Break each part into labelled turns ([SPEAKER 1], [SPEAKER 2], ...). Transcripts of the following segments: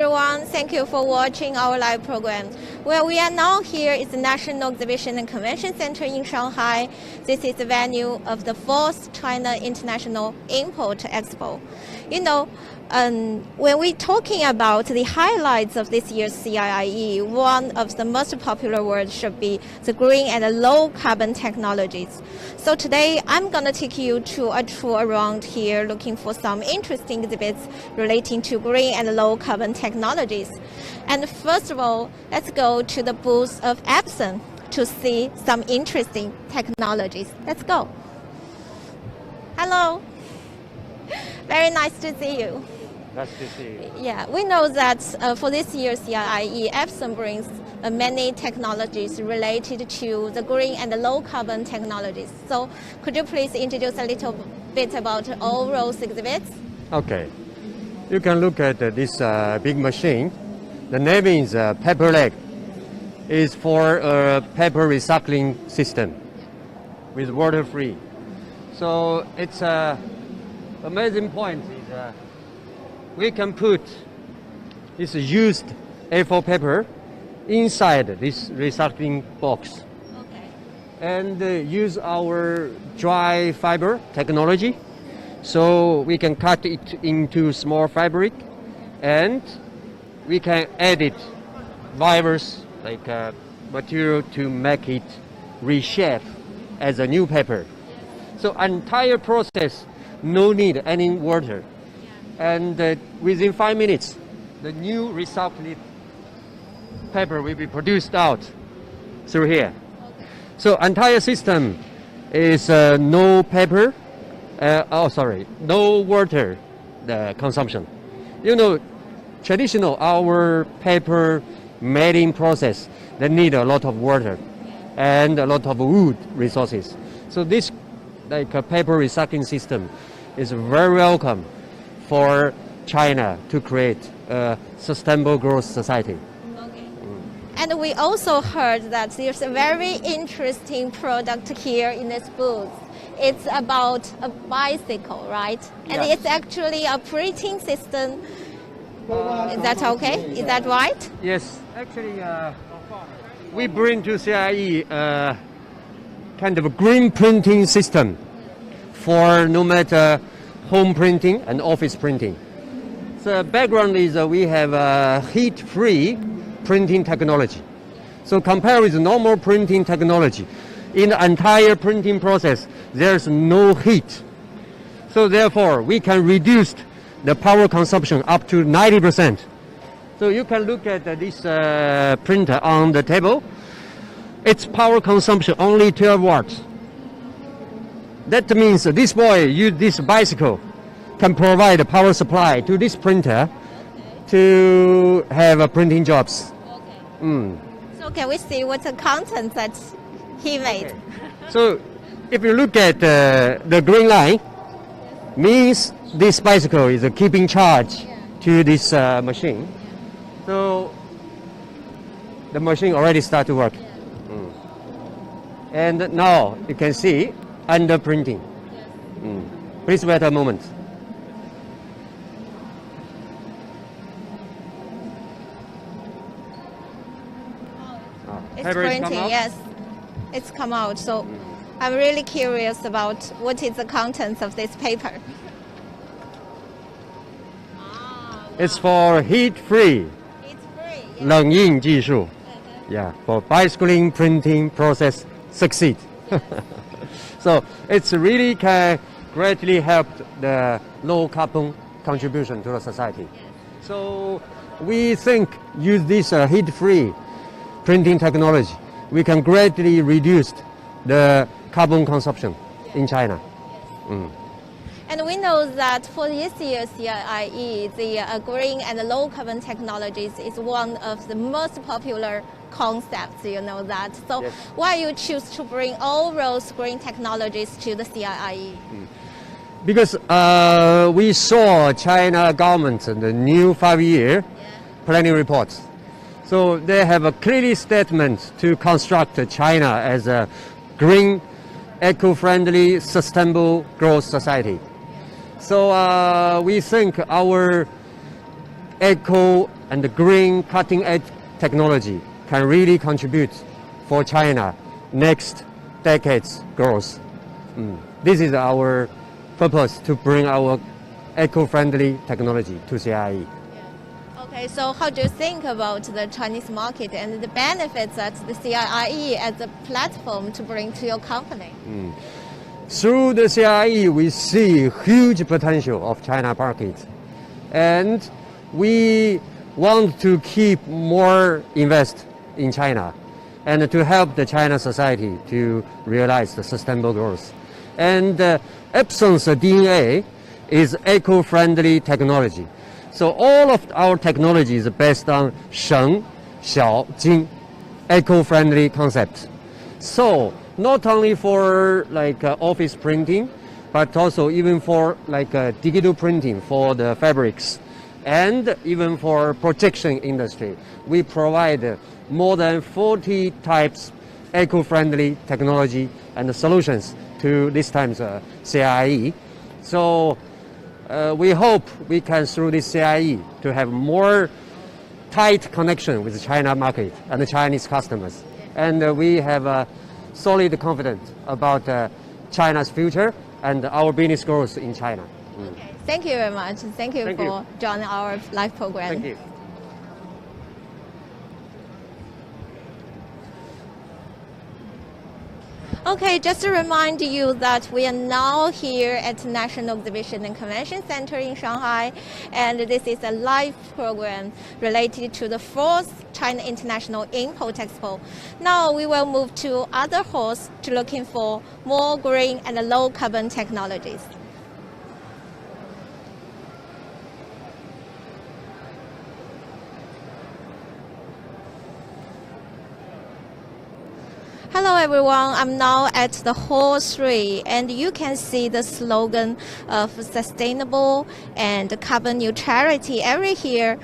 [SPEAKER 1] Everyone, thank you for watching our live program. Where we are now here is the National Exhibition and Convention Center in Shanghai. This is the venue of the 4th China International Import Expo. You know, when we're talking about the highlights of this year's CIIE, one of the most popular words should be the green and low carbon technologies. So today I'm going to take you to a tour around here looking for some interesting exhibits relating to green and low carbon technologies. And first of all, let's go to the booth of Epson to see some interesting technologies. Let's go. Hello. Very nice to see you.
[SPEAKER 2] Nice to see you.
[SPEAKER 1] Yeah, we know that for this year's CIIE, Epson brings many technologies related to the green and the low carbon technologies. So could you please introduce a little bit about all those exhibits?
[SPEAKER 2] Okay. You can look at this big machine. The name is paper leg. It's for a paper recycling system with water free. So it's amazing point is we can put this used A4 paper inside this recycling box.
[SPEAKER 1] Okay.
[SPEAKER 2] And use our dry fiber technology, so we can cut it into small fabric, and we can edit fibers like material to make it reshape as a new paper. So entire process, no need any water. And within 5 minutes, the new recycled paper will be produced out through here.
[SPEAKER 1] Okay.
[SPEAKER 2] So entire system is no paper, no water consumption. You know, traditional our paper making process, they need a lot of water and a lot of wood resources. So this like a paper recycling system is very welcome for China to create a sustainable growth society.
[SPEAKER 1] Okay. And we also heard that there's a very interesting product here in this booth. It's about a bicycle, right? And
[SPEAKER 2] Yes.
[SPEAKER 1] it's actually a printing system. Is that okay? Is that right?
[SPEAKER 2] Yes, actually we bring to CIIE kind of a green printing system for no matter home printing and office printing. So background is we have heat-free printing technology. So compared with normal printing technology, in the entire printing process, there's no heat. So therefore, we can reduce the power consumption up to 90%. So you can look at this printer on the table. Its power consumption only 12 watts. That means this boy use this bicycle can provide a power supply to this printer to have printing jobs.
[SPEAKER 1] Okay. So can we see what the content that he made?
[SPEAKER 2] Okay. So if you look at the green line, means this bicycle is keeping charge to this machine. So the machine already start to work. And now you can see under printing. Please wait a moment.
[SPEAKER 1] It's printing, yes. It's come out. So I'm really curious about what is the contents of this paper.
[SPEAKER 2] It's for heat-free.
[SPEAKER 1] It's free. Yes.
[SPEAKER 2] 冷印技术. Yeah, for bicycling printing process succeed. So it's really can greatly help the low carbon contribution to the society. So we think use this heat-free printing technology, we can greatly reduce the carbon consumption in China.
[SPEAKER 1] And we know that for this year's CIIE, the green and low carbon technologies is one of the most popular concepts, you know that. So
[SPEAKER 2] yes.
[SPEAKER 1] Why you choose to bring all those green technologies to the CIIE?
[SPEAKER 2] Because we saw China government the new 5-year planning reports. So they have a clear statement to construct China as a green, eco-friendly, sustainable growth society. So we think our eco and green cutting edge technology can really contribute for China next decade's growth. This is our purpose, to bring our eco-friendly technology to CIIE.
[SPEAKER 1] Okay, so how do you think about the Chinese market and the benefits that the CIIE as a platform to bring to your company?
[SPEAKER 2] Through the CIIE, we see huge potential of China market, and we want to keep more invest in China and to help the China society to realize the sustainable growth. And Epson's DNA is eco-friendly technology. So all of our technology is based on Sheng, Xiao, Jing, eco-friendly concept. So not only for like office printing, but also even for like digital printing for the fabrics, and even for protection industry. We provide more than 40 types eco-friendly technology and solutions to this time's CIIE. So we hope we can, through this CIIE, to have more tight connection with the China market and the Chinese customers. And we have a solid confidence about China's future and our business growth in China.
[SPEAKER 1] Okay. Thank you very much. Thank you for joining our live program.
[SPEAKER 2] Thank you.
[SPEAKER 1] Okay, just to remind you that we are now here at National Exhibition and Convention Center in Shanghai, and this is a live program related to the 4th China International Import Expo. Now we will move to other halls to looking for more green and low carbon technologies. Hello everyone, I'm now at the Hall 3, and you can see the slogan of sustainable and carbon neutrality everywhere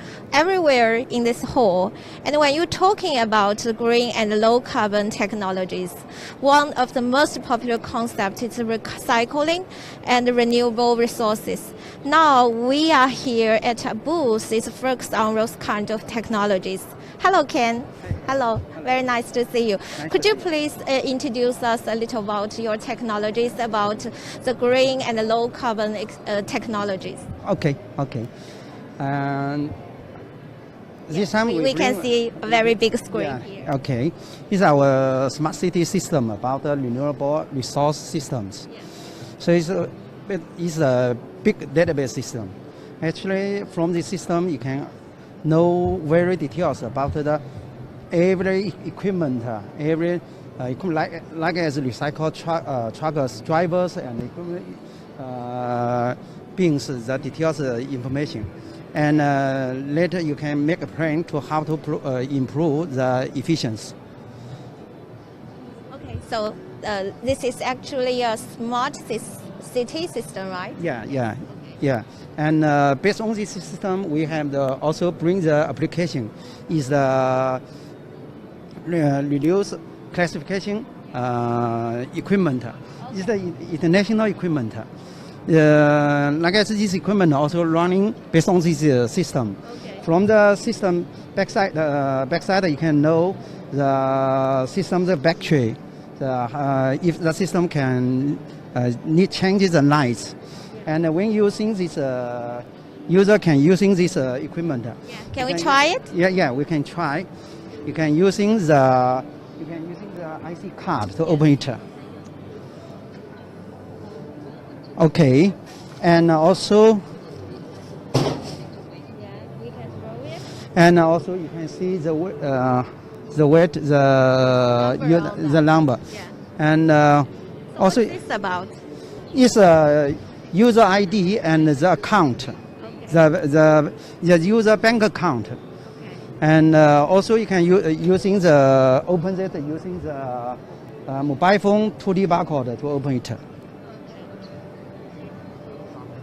[SPEAKER 1] in this hall. And when you're talking about green and low carbon technologies, one of the most popular concepts is recycling and renewable resources. Now we are here at a booth that is focused on those kind of technologies. Hello Ken. Hello, very nice to see you. Could you please introduce us a little about your technologies, about the green and low carbon technologies?
[SPEAKER 3] Okay. This time
[SPEAKER 1] we can see a very big screen here.
[SPEAKER 3] Okay, it's our smart city system about the renewable resource systems.
[SPEAKER 1] Yeah.
[SPEAKER 3] So it's a big database system. Actually, from this system, you can know very details about every equipment, like as recycled truckers, drivers, and equipment beings, the details information. And later you can make a plan to how to improve the efficiency.
[SPEAKER 1] Okay, so this is actually a smart city system, right?
[SPEAKER 3] Yeah. And based on this system, we have also bring the application is the reduce classification equipment.
[SPEAKER 1] Okay.
[SPEAKER 3] It's the international equipment. Like I said, this equipment also running based on this system.
[SPEAKER 1] Okay.
[SPEAKER 3] From the system backside you can know the system's battery, if the system can need changes the lights. And when using this, user can using this equipment.
[SPEAKER 1] Yeah. Can we try it?
[SPEAKER 3] Yeah, we can try. You can using the IC card to open it. Okay, and also.
[SPEAKER 1] Yeah, we can throw it.
[SPEAKER 3] And also you can see the weight, the number.
[SPEAKER 1] Yeah.
[SPEAKER 3] And
[SPEAKER 1] So
[SPEAKER 3] also
[SPEAKER 1] what's this about?
[SPEAKER 3] it's a user ID and the account,
[SPEAKER 1] Okay.
[SPEAKER 3] the user bank account.
[SPEAKER 1] Okay.
[SPEAKER 3] And also you can using the open it using the mobile phone 2D barcode to open it.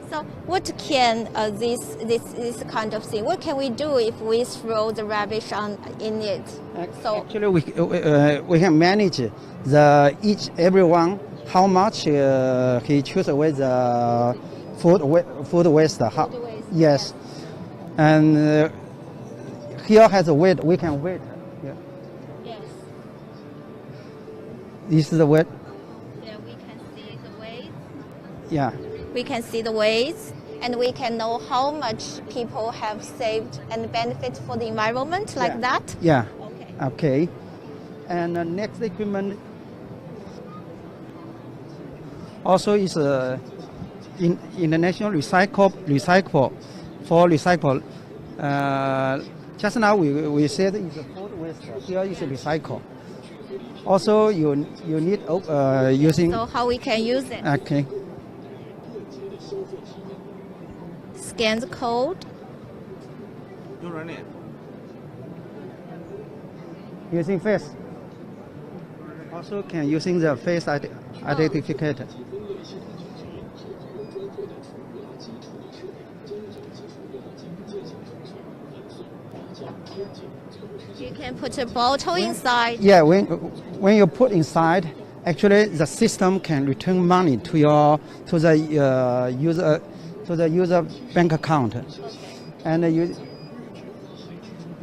[SPEAKER 1] So what can this kind of thing? What can we do if we throw the rubbish in it? So
[SPEAKER 3] Actually, we can manage everyone how much he choose away the food waste.
[SPEAKER 1] waste,
[SPEAKER 3] Yes. And here has a weight. We can weight. Yeah.
[SPEAKER 1] Yes.
[SPEAKER 3] This is the weight.
[SPEAKER 1] Yeah, we can see the weight.
[SPEAKER 3] Yeah.
[SPEAKER 1] We can see the weights, and we can know how much people have saved and benefit for the environment, like that.
[SPEAKER 3] Yeah.
[SPEAKER 1] Okay.
[SPEAKER 3] Okay. And the next equipment also is international recycle for recycle. Just now we said it's a food waste. Here is a recycle. Also, you need using.
[SPEAKER 1] So how we can use it?
[SPEAKER 3] Okay.
[SPEAKER 1] Scan the code.
[SPEAKER 3] Using face. Also can using the face identificator.
[SPEAKER 1] You can put a bottle inside.
[SPEAKER 3] Yeah, when you put inside, actually the system can return money to the user bank account.
[SPEAKER 1] Okay.
[SPEAKER 3] And you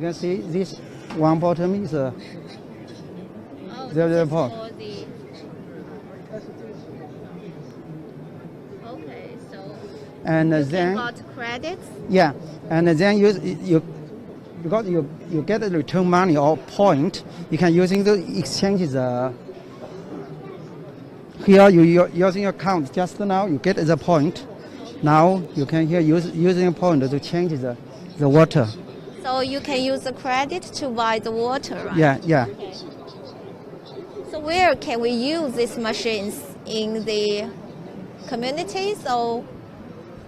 [SPEAKER 3] can see this one bottom is
[SPEAKER 1] Oh,
[SPEAKER 3] the
[SPEAKER 1] this is
[SPEAKER 3] report.
[SPEAKER 1] for the. Okay, so
[SPEAKER 3] And
[SPEAKER 1] you
[SPEAKER 3] then
[SPEAKER 1] got credits.
[SPEAKER 3] yeah, and then you because you get the return money or point, you can using the exchange the. Here you're using your account just now you get the point. Now you can here using a point to change the water.
[SPEAKER 1] So you can use the credit to buy the water, right?
[SPEAKER 3] Yeah.
[SPEAKER 1] Okay. So where can we use these machines in the communities, or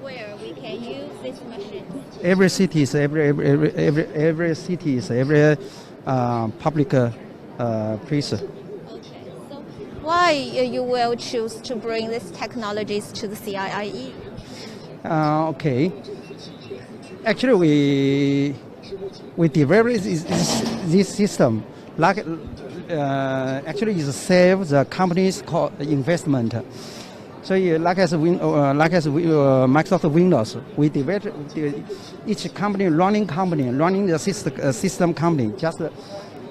[SPEAKER 1] where we can use these machines?
[SPEAKER 3] Every city is every city is every public place.
[SPEAKER 1] Okay. So why you will choose to bring these technologies to the CIIE?
[SPEAKER 3] Okay. Actually, we developed this system. Like actually, it saves the company's investment. So like as Microsoft Windows, we developed each company running the system company just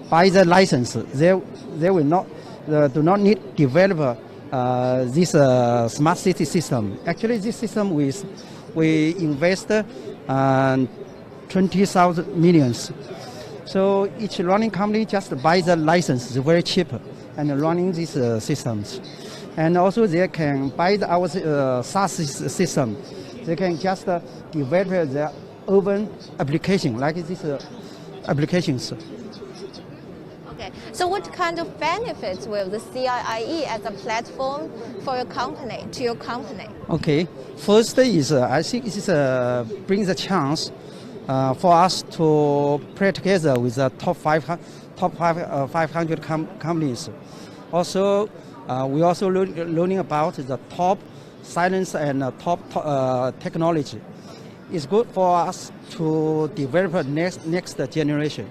[SPEAKER 3] buy the license. They will not do not need develop this smart city system. Actually, this system we invest 20,000 millions. So each running company just buy the license, it's very cheap, and running these systems. And also they can buy our SaaS system. They can just develop their own application, like these applications.
[SPEAKER 1] Okay. So what kind of benefits will the CIIE as a platform for your company, to your company?
[SPEAKER 3] Okay. First is I think it is brings a chance for us to play together with the top 500 companies. Also, we also learning about the top science and top technology. It's good for us to develop next generation.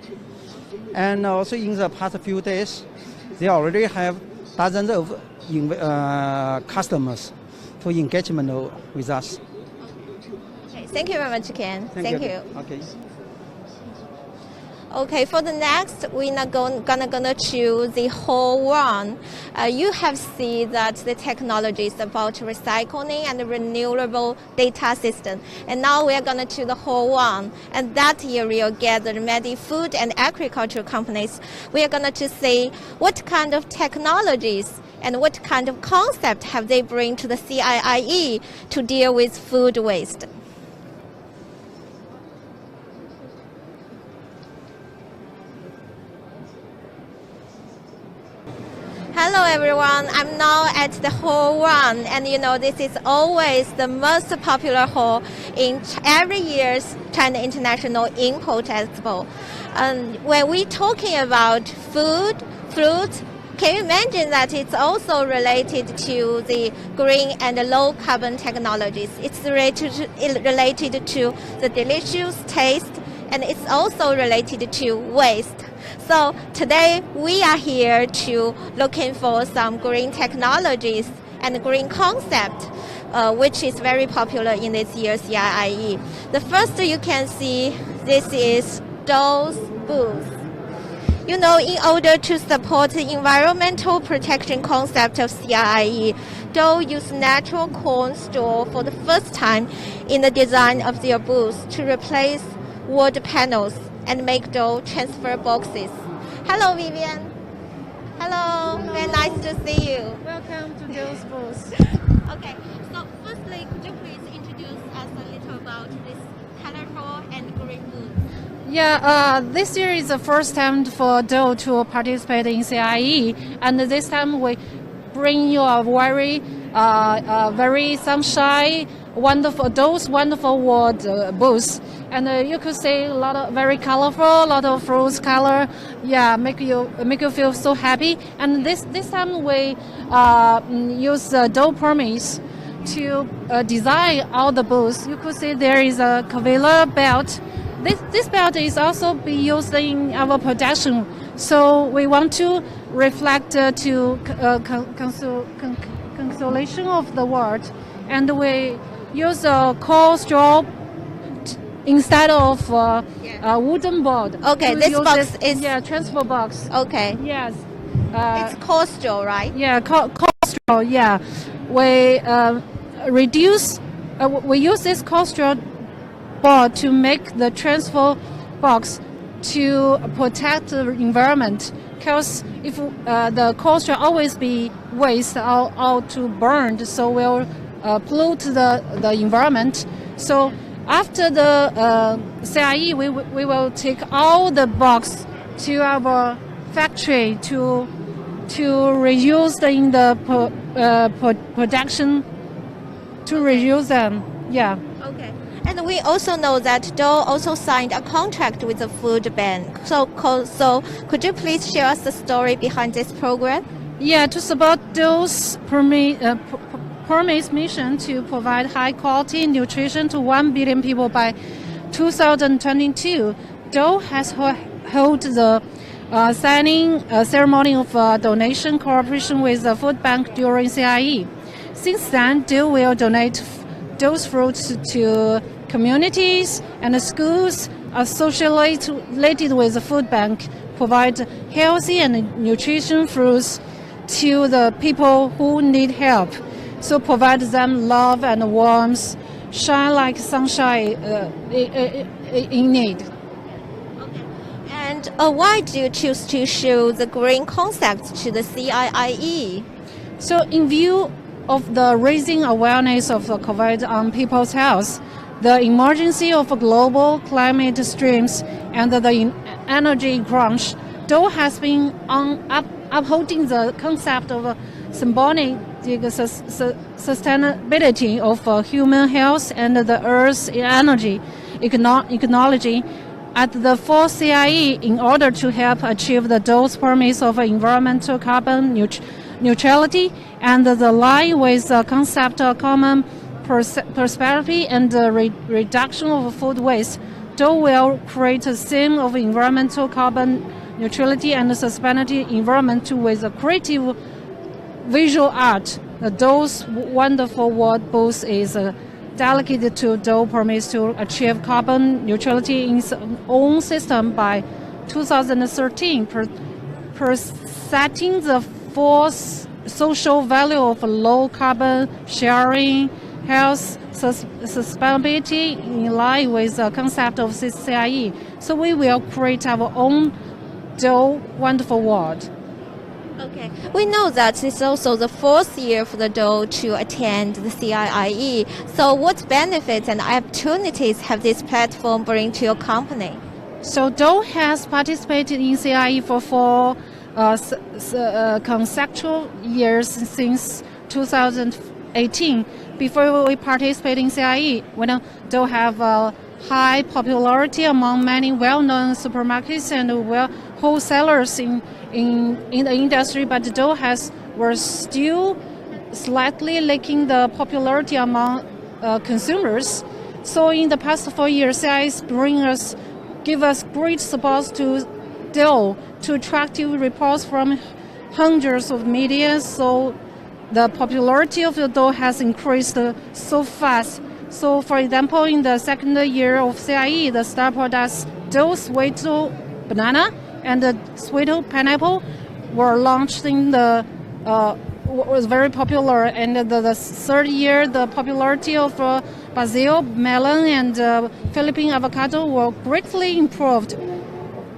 [SPEAKER 3] And also in the past few days, they already have dozens of customers to engagement with us.
[SPEAKER 1] Okay. Thank you very much, Ken. Thank you.
[SPEAKER 3] Okay.
[SPEAKER 1] Okay, for the next, we're not gonna choose the whole one. You have seen that the technology is about recycling and renewable data system, and now we are gonna choose the whole one. And that year we'll gather many food and agricultural companies. We are gonna to see what kind of technologies and what kind of concept have they bring to the CIIE to deal with food waste. Hello everyone, I'm now at the Hall 1, and you know this is always the most popular hall in every year's China International Import Expo. When we're talking about food, fruit, can you imagine that it's also related to the green and low carbon technologies? It's related to the delicious taste, and it's also related to waste. So today we are here to looking for some green technologies and green concept. which is very popular in this year's CIIE. The first you can see, this is Dou's booth. You know, in order to support the environmental protection concept of CIIE, Dou used natural corn straw for the first time in the design of their booth to replace wood panels and make Dou transfer boxes. Hello, Vivian. Hello. Very nice to see you.
[SPEAKER 4] Welcome to Dou's booth.
[SPEAKER 1] Okay, so firstly, could you please introduce us a little about this colorful and green booth?
[SPEAKER 4] Yeah, this year is the first time for Dou to participate in CIIE, and this time we bring you a very sunshine, Dou's wonderful world booth, and you could see a lot of very colorful, a lot of fruits color, yeah, make you feel so happy. And this time we use Dou permits to design all the booths. You could see there is a conveyor belt. This belt is also be used in our production, so we want to reflect to consolation of the world, and we use a coal straw instead of wooden board.
[SPEAKER 1] Okay, this box is
[SPEAKER 4] transfer box.
[SPEAKER 1] Okay.
[SPEAKER 4] Yes.
[SPEAKER 1] It's coal straw, right?
[SPEAKER 4] Yeah, coal straw. Yeah, we we use this coal straw board to make the transfer box to protect the environment. Because if the coal straw always be waste or to burned, so will pollute the environment. So after the CIIE, we will take all the box to our factory to reuse in the production, to reuse them. Yeah.
[SPEAKER 1] Okay. And we also know that Dou also signed a contract with the food bank. So could you please share us the story behind this program?
[SPEAKER 4] Yeah, to support Dou's permits mission to provide high quality nutrition to 1 billion people by 2022, Dou has held the signing ceremony of donation cooperation with the food bank during CIIE. Since then, Dou will donate Dou's fruits to communities and schools associated with the food bank, provide healthy and nutritious fruits to the people who need help. So provide them love and warmth, shine like sunshine in need.
[SPEAKER 1] Okay. And why do you choose to show the green concept to the CIIE?
[SPEAKER 4] So in view of the raising awareness of the COVID on people's health, the emergency of global climate streams, and the energy crunch, Dou has been upholding the concept of symbolic sustainability of human health and the Earth's energy ecology at the fourth CIIE in order to help achieve the Dou's promise of environmental carbon neutrality and the line with the concept of common prosperity and the reduction of food waste. Dou will create a theme of environmental carbon neutrality and sustainability environment with a creative visual art. The Dou's wonderful world booth is dedicated to Dou promise to achieve carbon neutrality in its own system by 2013, setting the fourth social value of low carbon sharing, health, sustainability in line with the concept of CIIE. So we will create our own Dou wonderful world.
[SPEAKER 1] Okay. We know that it's also the fourth year for the Dou to attend the CIIE. So what benefits and opportunities have this platform bring to your company?
[SPEAKER 4] So Dou has participated in CIIE for 4 consecutive years since 2018. Before we participate in CIIE, we know Dou have a high popularity among many well-known supermarkets and wholesalers in the industry, but Dou was still slightly lacking the popularity among consumers. So in the past 4 years, CIIE give us great support to Dou to attractive reports from hundreds of media. So the popularity of the dough has increased so fast. So, for example, in the second year of CIIE, the star products dough sweet banana and the sweet pineapple were launched in the was very popular. And the third year, the popularity of basil, melon, and Philippine avocado were greatly improved.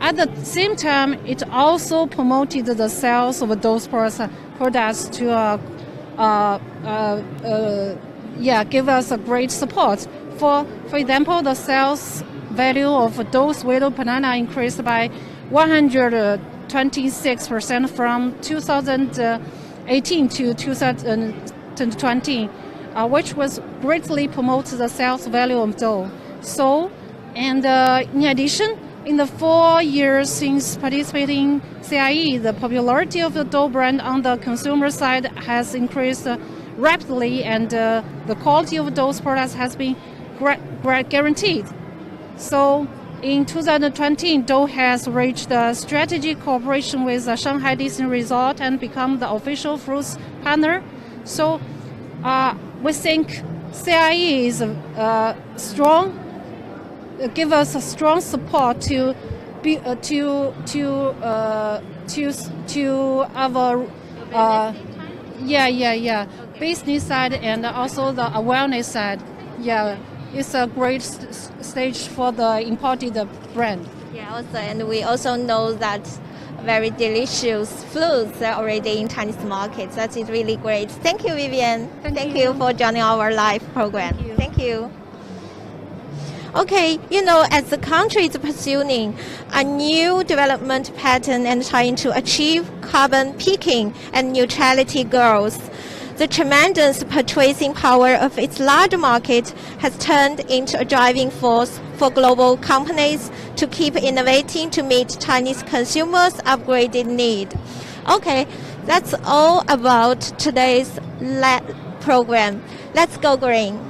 [SPEAKER 4] At the same time, it also promoted the sales of those products to give us a great support. For example, the sales value of those sweet banana increased by 126% from 2018 to 2020, which was greatly promoted the sales value of dough. So, and in addition, in the 4 years since participating in CIIE, the popularity of the dough brand on the consumer side has increased rapidly, and the quality of those products has been guaranteed. So in 2020, Dough has reached a strategic cooperation with the Shanghai Disney Resort and become the official fruits partner. So we think CIIE is strong, give us a strong support to our business side and also the awareness side. Yeah, it's a great stage for the imported brand.
[SPEAKER 1] Yeah, also, and we also know that very delicious fruits are already in Chinese markets. That is really great. Thank you, Vivian. Thank you for joining our live program. Thank you. Okay, as the country is pursuing a new development pattern and trying to achieve carbon peaking and neutrality goals, the tremendous purchasing power of its large market has turned into a driving force for global companies to keep innovating to meet Chinese consumers' upgraded need. Okay, that's all about today's program. Let's go green.